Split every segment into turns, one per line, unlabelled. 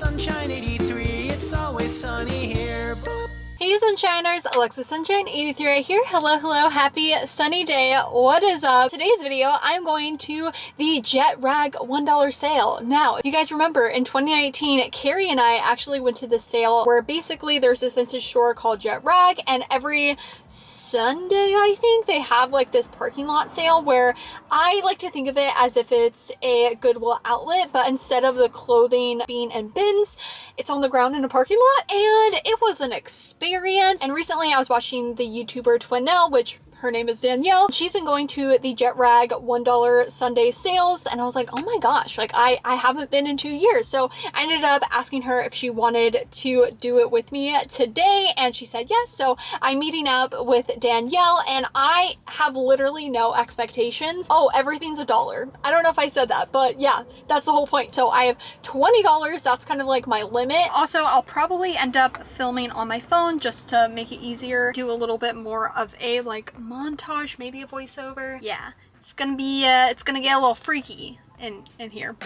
Sunshine 83, it's always sunny here. Boop.
Hey Sunshiners, Alexa Sunshine 83 right here. Hello, happy sunny day. What is up? Today's video, I'm going to the Jet Rag $1 sale. Now, if you guys remember, in 2019, Carrie and I actually went to the sale where basically there's this vintage store called Jet Rag, and every Sunday, I think, they have like this parking lot sale where I like to think of it as if it's a Goodwill outlet, but instead of the clothing being in bins, it's on the ground in a parking lot, and it was an experience. And recently I was watching the YouTuber Twinell, which her name is Danielle. She's been going to the Jet Rag $1 Sunday sales, and I was like, oh my gosh, like I haven't been in 2 years. So I ended up asking her if she wanted to do it with me today, and she said yes. So I'm meeting up with Danielle, and I have literally no expectations. Oh, everything's $1. I don't know if I said that, but yeah, that's the whole point. So I have $20. That's kind of like my limit. Also, I'll probably end up filming on my phone just to make it easier. Do a little bit more of a like montage, maybe a voiceover. Yeah, it's gonna get a little freaky in here.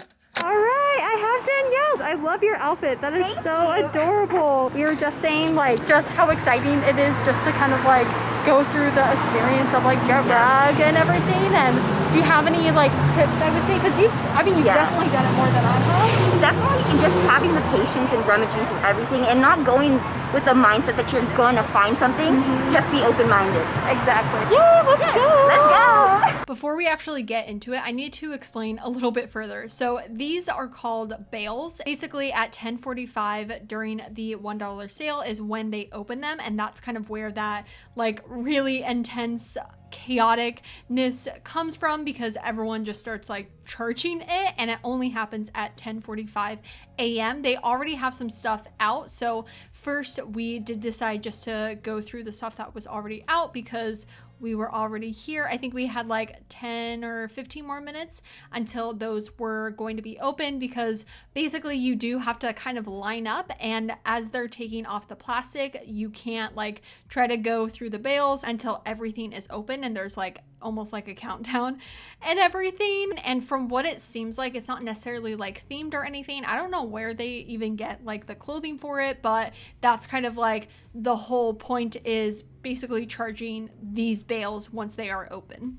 All right, I have Danielle's. I love your outfit. That is so adorable. We were just saying like just how exciting it is just to kind of like go through the experience of like Jet Rag and everything. And do you have any like tips, I would say? Because you've definitely done it more than I have.
Definitely, and just having the patience and rummaging through everything and not going with the mindset that you're gonna find something. Just be open-minded.
Exactly. Yeah, let's go.
Let's go.
Before we actually get into it, I need to explain a little bit further. So these are called bales. Basically at 10:45 during the $1 sale is when they open them, and that's kind of where that like really intense chaoticness comes from, because everyone just starts like charging it, and it only happens at 10:45 a.m. They already have some stuff out, so first we did decide just to go through the stuff that was already out because we were already here. I think we had like 10 or 15 more minutes until those were going to be open, because basically you do have to kind of line up, and as they're taking off the plastic, you can't like try to go through the bales until everything is open, and there's like almost like a countdown and everything. And from what it seems like, it's not necessarily like themed or anything. I don't know where they even get like the clothing for it, but that's kind of like the whole point, is basically charging these bales once they are open.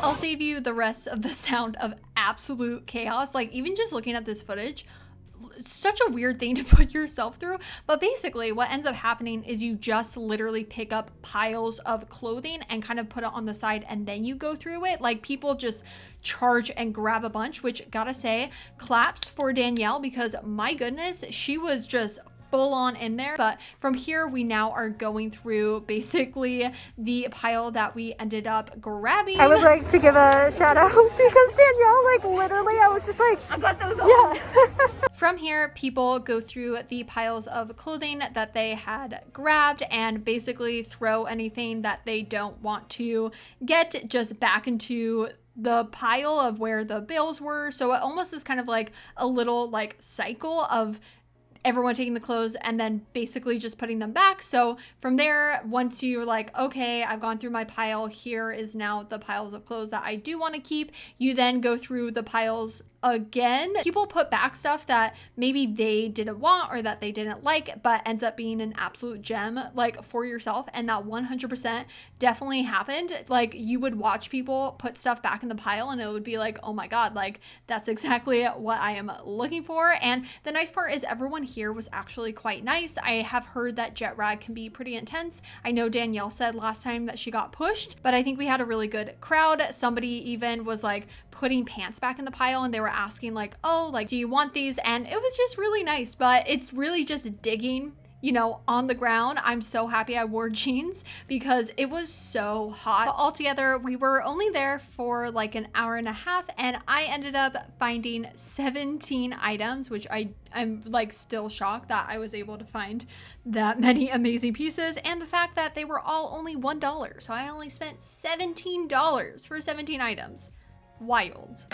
I'll save you the rest of the sound of absolute chaos. Like even just looking at this footage, it's such a weird thing to put yourself through. But basically what ends up happening is you just literally pick up piles of clothing and kind of put it on the side, and then you go through it. Like people just charge and grab a bunch, which gotta say, claps for Danielle, because my goodness, she was just full on in there. But from here we now are going through basically the pile that we ended up grabbing.
I would like to give a shout out because Danielle, like literally, I was just like,
I got those on.
yeah.
From here, people go through the piles of clothing that they had grabbed and basically throw anything that they don't want to get just back into the pile of where the bales were. So it almost is kind of like a little like cycle of everyone taking the clothes and then basically just putting them back. So from there, once you're like, okay, I've gone through my pile, here is now the piles of clothes that I do want to keep, you then go through the piles again. People put back stuff that maybe they didn't want or that they didn't like, but ends up being an absolute gem like for yourself. And that 100% definitely happened. Like you would watch people put stuff back in the pile and it would be like, oh my God, like that's exactly what I am looking for. And the nice part is everyone here was actually quite nice. I have heard that Jet Rag can be pretty intense. I know Danielle said last time that she got pushed, but I think we had a really good crowd. Somebody even was like putting pants back in the pile, and they were asking like, oh, like, do you want these? And it was just really nice. But it's really just digging, you know, on the ground. I'm so happy I wore jeans because it was so hot. But altogether, we were only there for like an hour and a half, and I ended up finding 17 items, which I'm like still shocked that I was able to find that many amazing pieces, and the fact that they were all only $1. So I only spent $17 for 17 items. Wild.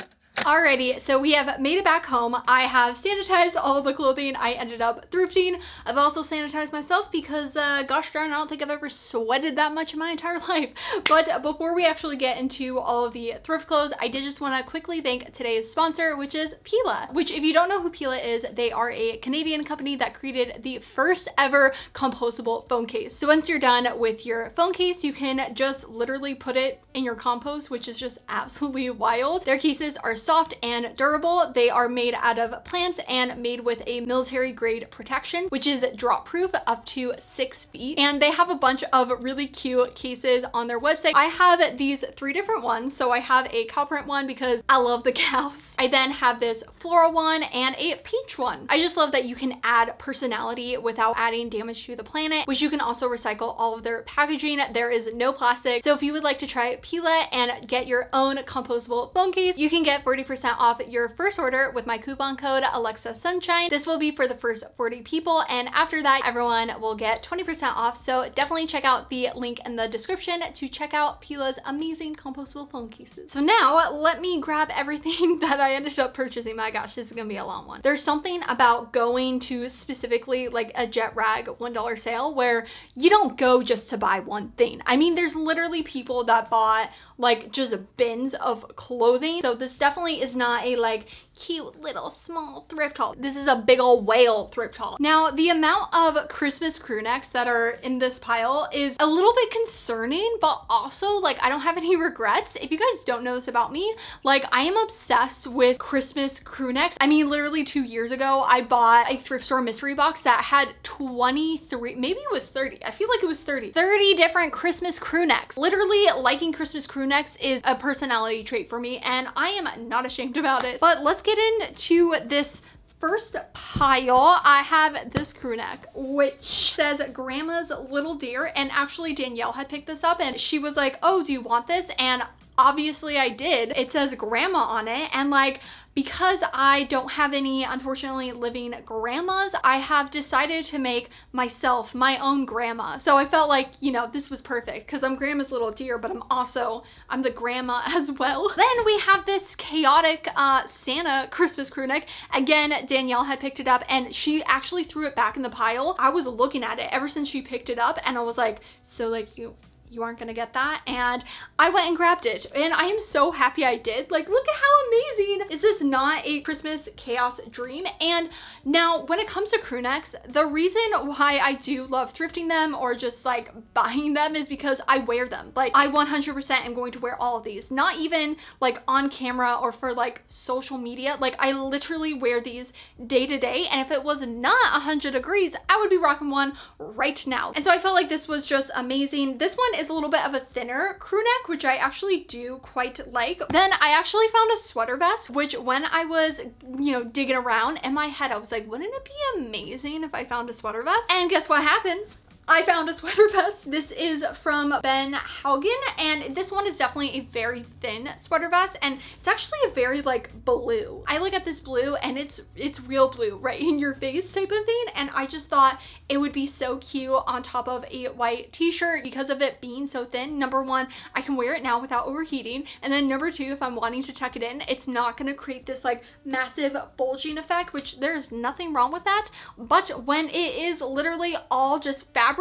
Alrighty, so we have made it back home. I have sanitized all of the clothing I ended up thrifting. I've also sanitized myself because gosh darn, I don't think I've ever sweated that much in my entire life. But before we actually get into all of the thrift clothes, I did just want to quickly thank today's sponsor, which is Pila, which if you don't know who Pila is, they are a Canadian company that created the first ever compostable phone case. So once you're done with your phone case, you can just literally put it in your compost, which is just absolutely wild. Their cases are soft and durable. They are made out of plants and made with a military grade protection, which is drop proof up to 6 feet. And they have a bunch of really cute cases on their website. I have these 3 different ones. So I have a cow print one because I love the cows. I then have this floral one and a peach one. I just love that you can add personality without adding damage to the planet, which you can also recycle all of their packaging. There is no plastic. So if you would like to try Pila and get your own compostable phone case, you can get 40% off your first order with my coupon code Alexa Sunshine. This will be for the first 40 people, and after that everyone will get 20% off. So definitely check out the link in the description to check out Pila's amazing compostable phone cases. So now let me grab everything that I ended up purchasing. My gosh, this is gonna be a long one. There's something about going to specifically like a Jet Rag $1 sale where you don't go just to buy one thing. I mean, there's literally people that bought like just bins of clothing. So this definitely is not a like cute little small thrift haul. This is a big old whale thrift haul. Now, the amount of Christmas crew necks that are in this pile is a little bit concerning, but also like I don't have any regrets. If you guys don't know this about me, like I am obsessed with Christmas crew necks. I mean, literally 2 years ago, I bought a thrift store mystery box that had 23, maybe it was 30. I feel like it was 30 different Christmas crew necks. Literally liking Christmas crew necks is a personality trait for me, and I am not ashamed about it. But let's get into this first pile. I have this crew neck, which says Grandma's Little Deer, and actually Danielle had picked this up and she was like, oh, do you want this? And obviously I did. It says Grandma on it, and like, because I don't have any, unfortunately, living grandmas, I have decided to make myself my own grandma. So I felt like, you know, this was perfect because I'm Grandma's Little Deer, but I'm the grandma as well. Then we have this chaotic Santa Christmas crew neck. Again, Danielle had picked it up and she actually threw it back in the pile. I was looking at it ever since she picked it up and I was like, so like you aren't gonna get that, and I went and grabbed it and I am so happy I did. Like, look at how amazing is this not a Christmas chaos dream? And now when it comes to crew necks, the reason why I do love thrifting them or just like buying them is because I wear them. Like, I 100% am going to wear all of these, not even like on camera or for like social media. Like, I literally wear these day to day, and if it was not 100 degrees, I would be rocking one right now. And so I felt like this was just amazing. This one is a little bit of a thinner crew neck, which I actually do quite like. Then I actually found a sweater vest, which when I was, you know, digging around in my head, I was like, wouldn't it be amazing if I found a sweater vest? And guess what happened? I found a sweater vest. This is from Ben Haugen, and this one is definitely a very thin sweater vest, and it's actually a very like blue. I look at this blue and it's real blue, right in your face type of thing, and I just thought it would be so cute on top of a white t-shirt because of it being so thin. Number one, I can wear it now without overheating, and then number two, if I'm wanting to tuck it in, it's not gonna create this like massive bulging effect, which there's nothing wrong with that. But when it is literally all just fabric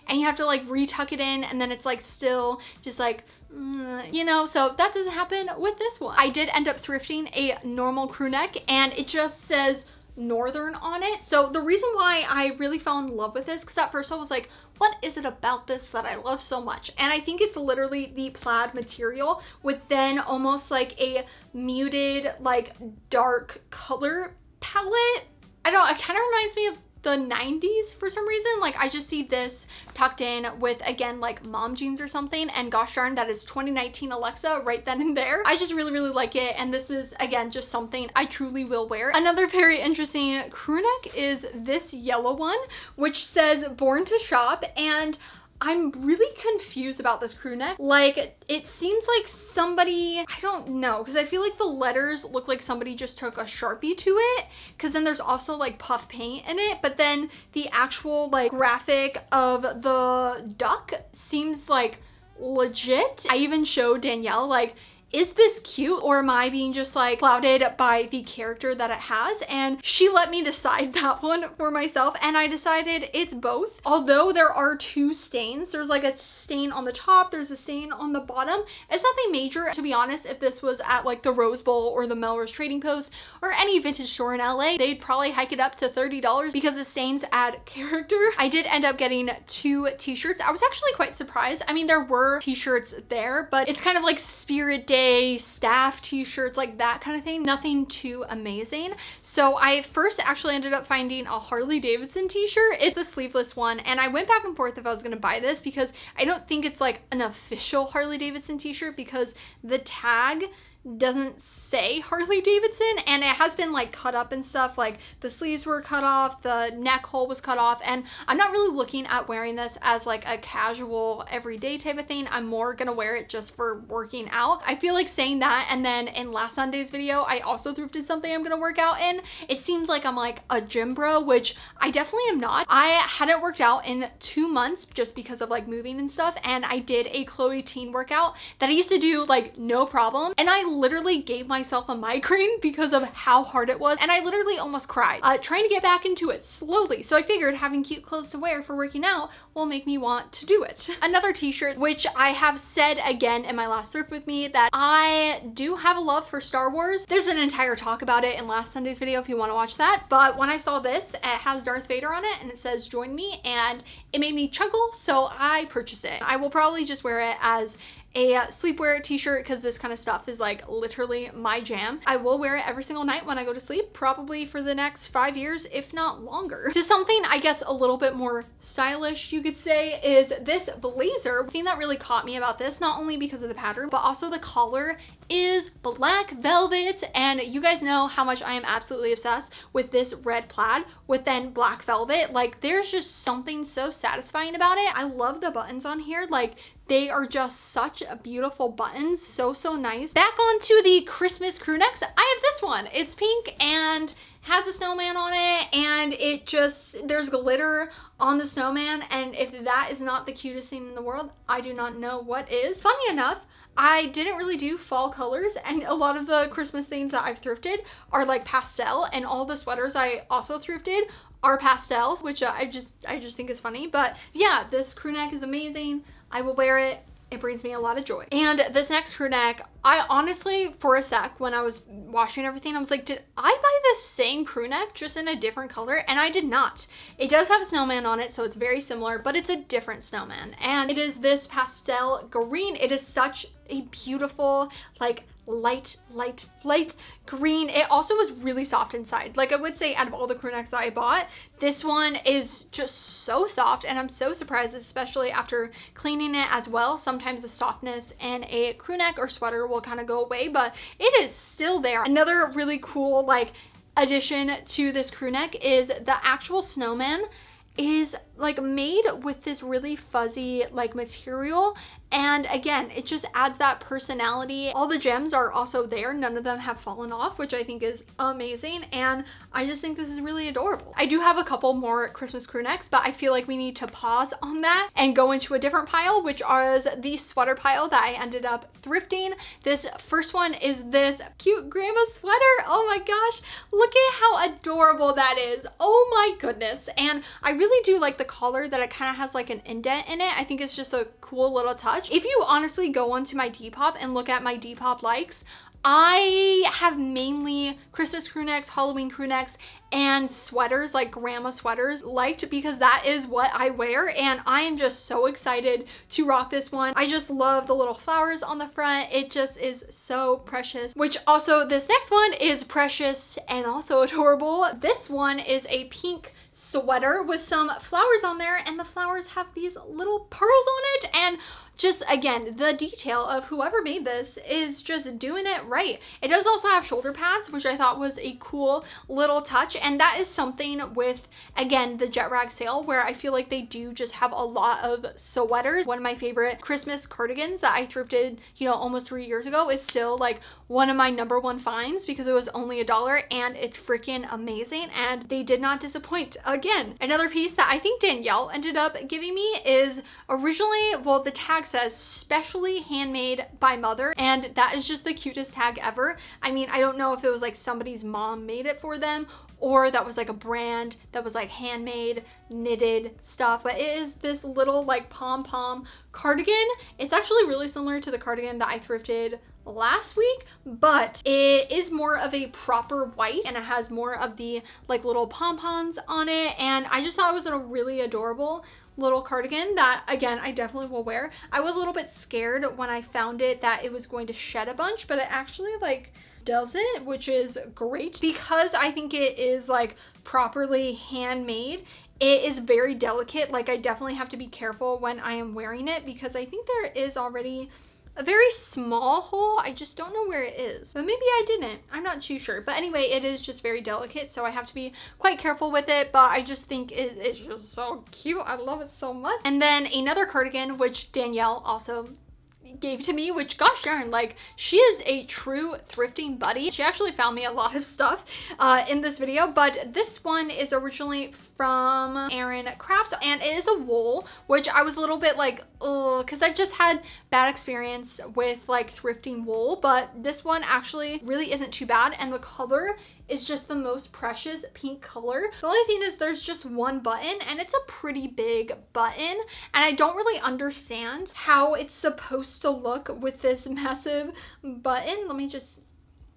and you have to like retuck it in, and then it's like still just like you know, so that doesn't happen with this one. I did end up thrifting a normal crew neck and it just says Northern on it. So the reason why I really fell in love with this, because at first I was like, what is it about this that I love so much? And I think it's literally the plaid material with then almost like a muted like dark color palette. I don't know, it kind of reminds me of the 90s for some reason. Like, I just see this tucked in with, again, like mom jeans or something, and gosh darn, that is 2019 Alexa right then and there. I just really like it, and this is, again, just something I truly will wear. Another very interesting crew neck is this yellow one, which says Born to Shop, and I'm really confused about this crew neck. Like, it seems like somebody, I don't know, because I feel like the letters look like somebody just took a Sharpie to it, because then there's also like puff paint in it, but then the actual like graphic of the duck seems like legit. I even showed Danielle, like, is this cute or am I being just like clouded by the character that it has? And she let me decide that one for myself, and I decided it's both. Although there are two stains, there's like a stain on the top, there's a stain on the bottom. It's nothing major, to be honest. If this was at like the Rose Bowl or the Melrose Trading Post or any vintage store in LA, they'd probably hike it up to $30 because the stains add character. I did end up getting 2 t-shirts. I was actually quite surprised. I mean, there were t-shirts there, but it's kind of like Spirit Day staff t-shirts, like that kind of thing. Nothing too amazing. So I first actually ended up finding a Harley Davidson t-shirt. It's a sleeveless one, and I went back and forth if I was gonna buy this because I don't think it's like an official Harley Davidson t-shirt because the tag doesn't say Harley Davidson, and it has been like cut up and stuff. Like the sleeves were cut off, the neck hole was cut off, and I'm not really looking at wearing this as like a casual everyday type of thing. I'm more gonna wear it just for working out. I feel like saying that, and then in last Sunday's video I also thrifted something I'm gonna work out in. It seems like I'm like a gym bro, which I definitely am not. I hadn't worked out in 2 months just because of like moving and stuff, and I did a Chloe teen workout that I used to do like no problem, and I literally gave myself a migraine because of how hard it was, and I literally almost cried trying to get back into it slowly. So I figured having cute clothes to wear for working out will make me want to do it. Another t-shirt, which I have said again in my last thrift with me, that I do have a love for Star Wars. There's an entire talk about it in last Sunday's video if you want to watch that, but when I saw this, it has Darth Vader on it and it says join me, and it made me chuckle, so I purchased it. I will probably just wear it as a sleepwear t-shirt because this kind of stuff is like literally my jam. I will wear it every single night when I go to sleep, probably for the next 5 years, if not longer. To something I guess a little bit more stylish, you could say, is this blazer. The thing that really caught me about this, not only because of the pattern, but also the collar, is black velvet, and you guys know how much I am absolutely obsessed with this red plaid with then black velvet. Like there's just something so satisfying about it. I love the buttons on here. Like they are just such beautiful buttons. So nice. Back onto the Christmas crew necks. I have this one. It's pink and has a snowman on it, and it just, there's glitter on the snowman, and if that is not the cutest thing in the world, I do not know what is. Funny enough, I didn't really do fall colors, and a lot of the Christmas things that I've thrifted are like pastel, and all the sweaters I also thrifted are pastels, which I just think is funny. But yeah, this crew neck is amazing. I will wear it. It brings me a lot of joy. And this next crew neck, I honestly, for a sec, when I was washing everything, I was like, did I buy this same crew neck just in a different color? And I did not. It does have a snowman on it, so it's very similar, but it's a different snowman. And it is this pastel green. It is such a beautiful, like, light green. It also was really soft inside. Like I would say out of all the crew necks that I bought, this one is just so soft, and I'm so surprised, especially after cleaning it as well. Sometimes the softness in a crew neck or sweater will kind of go away, but it is still there. Another really cool like addition to this crew neck is the actual snowman is like made with this really fuzzy like material, and again, it just adds that personality. All the gems are also there. None of them have fallen off, which I think is amazing, and I just think this is really adorable. I do have a couple more Christmas crew necks, but I feel like we need to pause on that and go into a different pile, which is the sweater pile that I ended up thrifting. This first one is this cute grandma sweater. Oh my gosh, look at how adorable that is. Oh my goodness. And I really do like the collar, that it kind of has like an indent in it. I think it's just a cool little touch. If you honestly go onto my Depop and look at my Depop likes, I have mainly Christmas crew necks, Halloween crew necks, and sweaters, like grandma sweaters, liked, because that is what I wear, and I am just so excited to rock this one. I just love the little flowers on the front. It just is so precious, which also this next one is precious and also adorable. This one is a pink sweater with some flowers on there, and the flowers have these little pearls on it, and just again, the detail of whoever made this is just doing it right. It does also have shoulder pads, which I thought was a cool little touch, and that is something with, again, the Jet Rag sale, where I feel like they do just have a lot of sweaters. One of my favorite Christmas cardigans that I thrifted, you know, almost 3 years ago is still like one of my #1 finds because it was only $1, and it's freaking amazing, and they did not disappoint again. Another piece that I think Danielle ended up giving me is originally, well, the tag says specially handmade by mother, and that is just the cutest tag ever. I mean, I don't know if it was like somebody's mom made it for them, or that was like a brand that was like handmade, knitted stuff, but it is this little like pom-pom cardigan. It's actually really similar to the cardigan that I thrifted last week, but it is more of a proper white and it has more of the like little pom-poms on it, and I just thought it was a really adorable little cardigan that, again, I definitely will wear. I was a little bit scared when I found it that it was going to shed a bunch, but it actually like doesn't, which is great because I think it is like properly handmade. It is very delicate. Like, I definitely have to be careful when I am wearing it because I think there is already a very small hole. I just don't know where it is, but maybe I didn't. I'm not too sure. But anyway, it is just very delicate, so I have to be quite careful with it, but I just think it's just so cute. I love it so much. And then another cardigan, which Danielle also gave to me, which gosh darn, like, she is a true thrifting buddy. She actually found me a lot of stuff in this video, but this one is originally from Erin Crafts, and it is a wool, which I was a little bit like, oh, because I've just had bad experience with like thrifting wool, but this one actually really isn't too bad, and the color is just the most precious pink color. The only thing is there's just one button, and it's a pretty big button, and I don't really understand how it's supposed to look with this massive button. Let me just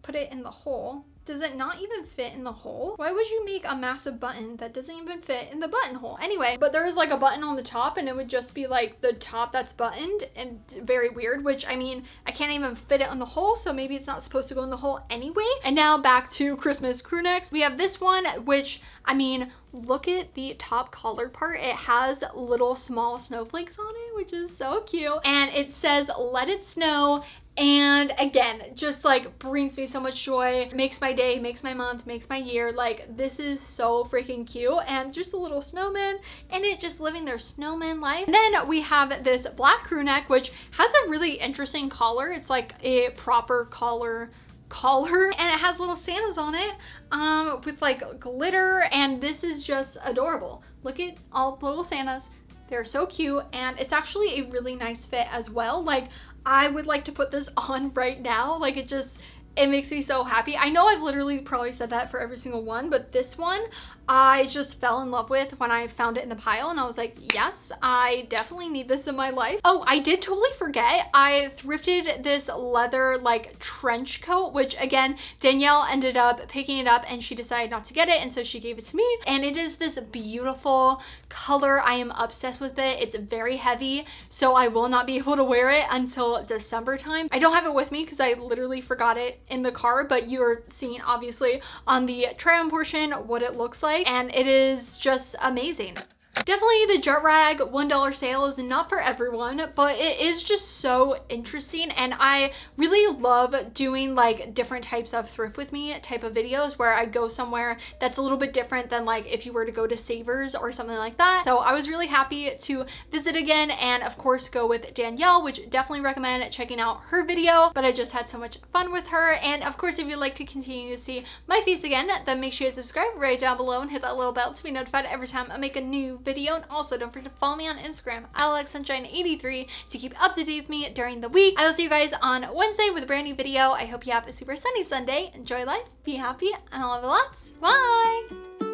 put it in the hole. Does it not even fit in the hole? Why would you make a massive button that doesn't even fit in the buttonhole? Anyway, but there is like a button on the top, and it would just be like the top that's buttoned, and very weird, which I mean, I can't even fit it on the hole, so maybe it's not supposed to go in the hole anyway. And now back to Christmas crew necks. We have this one, which, I mean, look at the top collar part. It has little small snowflakes on it, which is so cute. And it says, "Let it snow." And again, just like brings me so much joy, makes my day, makes my month, makes my year. Like, this is so freaking cute, and just a little snowman and it just living their snowman life. And then we have this black crew neck, which has a really interesting collar. It's like a proper collar, and it has little Santas on it with like glitter, and this is just adorable. Look at all the little Santas. They're so cute, and it's actually a really nice fit as well. Like, I would like to put this on right now. Like, it makes me so happy. I know I've literally probably said that for every single one, but this one I just fell in love with when I found it in the pile, and I was like, yes, I definitely need this in my life. Oh, I did totally forget. I thrifted this leather like trench coat, which again, Danielle ended up picking it up and she decided not to get it, and so she gave it to me. And it is this beautiful color. I am obsessed with it. It's very heavy, so I will not be able to wear it until December time. I don't have it with me because I literally forgot it in the car, but you're seeing obviously on the try on portion what it looks like, and it is just amazing. Definitely the Jet Rag $1 sale is not for everyone, but it is just so interesting, and I really love doing like different types of thrift with me type of videos where I go somewhere that's a little bit different than like if you were to go to Savers or something like that. So I was really happy to visit again, and of course go with Danielle, which definitely recommend checking out her video, but I just had so much fun with her. And of course, if you'd like to continue to see my face again, then make sure you subscribe right down below and hit that little bell to be notified every time I make a new video. And also don't forget to follow me on Instagram, AlexSunshine83, to keep up to date with me during the week. I will see you guys on Wednesday with a brand new video. I hope you have a super sunny Sunday. Enjoy life, be happy, and I love you lots. Bye!